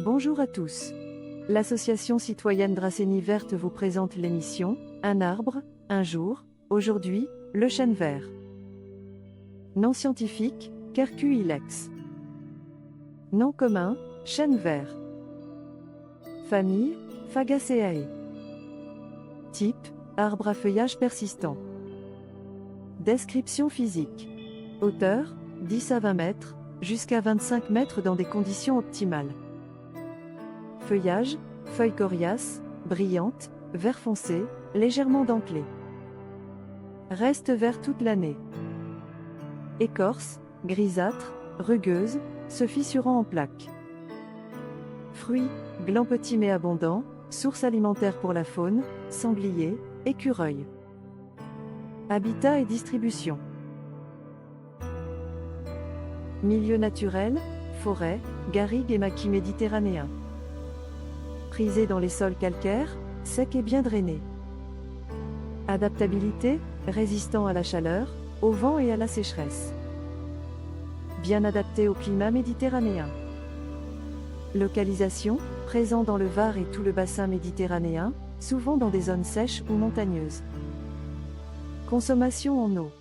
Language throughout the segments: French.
Bonjour à tous. L'association citoyenne Dracénie Verte vous présente l'émission Un arbre, un jour. Aujourd'hui, le chêne vert. Nom scientifique, Quercus ilex. Nom commun, chêne vert. Famille, Fagaceae. Type, arbre à feuillage persistant. Description physique. Hauteur, 10 à 20 mètres, jusqu'à 25 mètres dans des conditions optimales. Feuillage, feuilles coriaces, brillantes, vert foncé, légèrement dentelées. Reste vert toute l'année. Écorce, grisâtre, rugueuse, se fissurant en plaques. Fruits, glands petits mais abondants, source alimentaire pour la faune, sangliers, écureuils. Habitat et distribution. Milieu naturel, forêt, garrigues et maquis méditerranéens. Prisé dans les sols calcaires, secs et bien drainés. Adaptabilité, résistant à la chaleur, au vent et à la sécheresse. Bien adapté au climat méditerranéen. Localisation, présent dans le Var et tout le bassin méditerranéen, souvent dans des zones sèches ou montagneuses. Consommation en eau.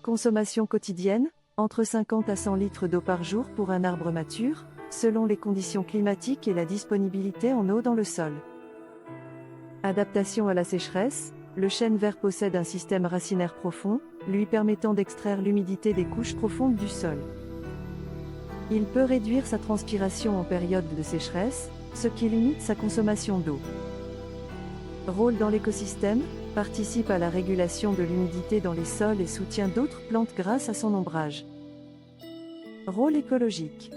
Consommation quotidienne, entre 50 à 100 litres d'eau par jour pour un arbre mature, selon les conditions climatiques et la disponibilité en eau dans le sol. Adaptation à la sécheresse, le chêne vert possède un système racinaire profond, lui permettant d'extraire l'humidité des couches profondes du sol. Il peut réduire sa transpiration en période de sécheresse, ce qui limite sa consommation d'eau. Rôle dans l'écosystème, participe à la régulation de l'humidité dans les sols et soutient d'autres plantes grâce à son ombrage. Rôle écologique.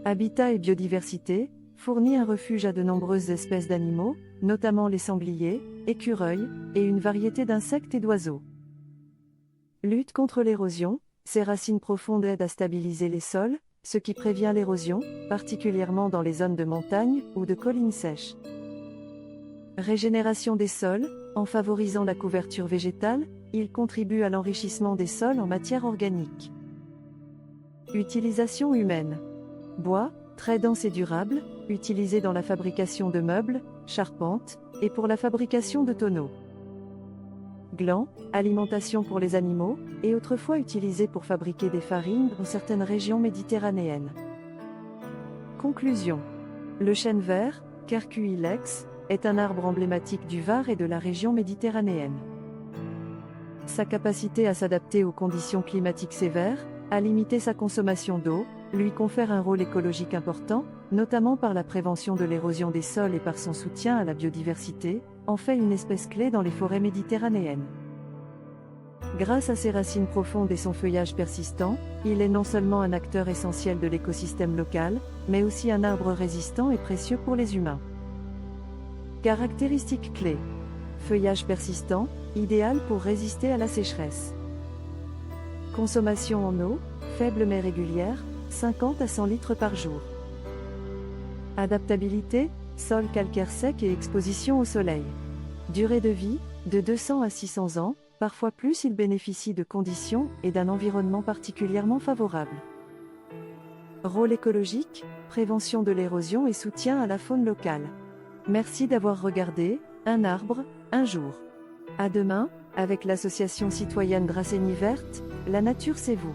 Habitat et biodiversité, fournit un refuge à de nombreuses espèces d'animaux, notamment les sangliers, écureuils, et une variété d'insectes et d'oiseaux. Lutte contre l'érosion, ses racines profondes aident à stabiliser les sols, ce qui prévient l'érosion, particulièrement dans les zones de montagne ou de collines sèches. Régénération des sols, en favorisant la couverture végétale, il contribue à l'enrichissement des sols en matière organique. Utilisation humaine. Bois, très dense et durable, utilisé dans la fabrication de meubles, charpentes, et pour la fabrication de tonneaux. Glands, alimentation pour les animaux, et autrefois utilisé pour fabriquer des farines dans certaines régions méditerranéennes. Conclusion. Le chêne vert, Quercus ilex, est un arbre emblématique du Var et de la région méditerranéenne. Sa capacité à s'adapter aux conditions climatiques sévères, à limiter sa consommation d'eau, lui confère un rôle écologique important, notamment par la prévention de l'érosion des sols et par son soutien à la biodiversité, en fait une espèce clé dans les forêts méditerranéennes. Grâce à ses racines profondes et son feuillage persistant, il est non seulement un acteur essentiel de l'écosystème local, mais aussi un arbre résistant et précieux pour les humains. Caractéristiques clés. Feuillage persistant, idéal pour résister à la sécheresse. Consommation en eau, faible mais régulière, 50 à 100 litres par jour. Adaptabilité, sol calcaire sec et exposition au soleil. Durée de vie, de 200 à 600 ans, parfois plus. Il bénéficie de conditions et d'un environnement particulièrement favorables. Rôle écologique, prévention de l'érosion et soutien à la faune locale. Merci d'avoir regardé Un arbre, un jour. À demain, avec l'association citoyenne Dracénie Verte, la nature c'est vous.